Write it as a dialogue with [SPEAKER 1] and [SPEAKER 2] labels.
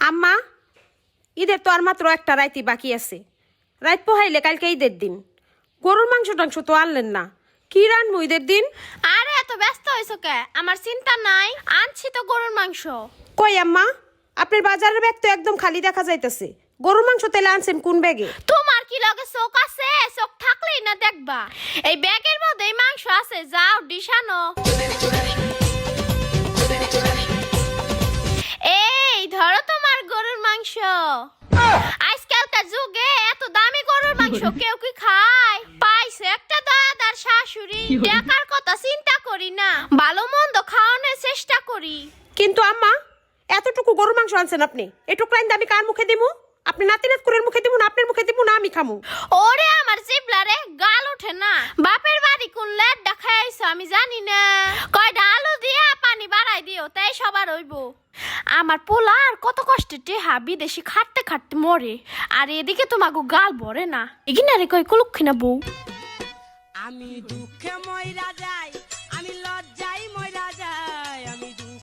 [SPEAKER 1] আম্মা, ঈদের তো আর মাত্র একটা রাইতই বাকি আছে। রাত পোহাইলে কালকে ঈদের দিন। গরুর মাংস টাংস তো আনলেন না, কি রানবো ঈদের দিন?
[SPEAKER 2] আরে এত ব্যস্ত হইছো কে? আমার চিন্তা নাই, আনছি তো গরুর মাংস।
[SPEAKER 1] কই আম্মা, আপনার বাজারের ব্যাগ তো একদম খালি দেখা যাইতেছে। গরুর মাংস তেলে আনছেন কোন ব্যাগে?
[SPEAKER 2] তোমার কি লগে চোখ আছে? চোখ থাকলেই না দেখবা। এই ব্যাগের মধ্যেই মাংস আছে, যাও ডিশানো। এই ধরো তোমার গরুর মাংস। আজকালকার যুগে এত দামি গরুর মাংস কেউ কি খায়? পাইছে একটা দাদার শাশুড়ি, টাকার কথা চিন্তা করি না, ভালো মন্দ খাওয়ানোর চেষ্টা করি।
[SPEAKER 1] কিন্তু আম্মা, এতটুকু গরুর মাংস আনছেন আপনি, এটুকু লাইন আমি কার মুখে দিমু? আপনি নাতি নাতকুরের মুখে দিমু না আপনার মুখে দিমু না আমি খামু?
[SPEAKER 2] ওরে আমার জিবলারে গাল ওঠে না। বাপের বাড়ি কোন লেটটা খাইছো আমি জানি না। কয়টা আলু দিয়া পানি বাড়াই দিও, তাই সবার হইব। আমার পোলার কত কষ্টে টেহা বিদেশি খাটতে খাটতে মরে, আর এদিকে তোমাকে গাল ভরে না। এগিনারে কয় কুলক্ষিনা বউ।
[SPEAKER 3] আমি দুঃখে ময়রা যাই।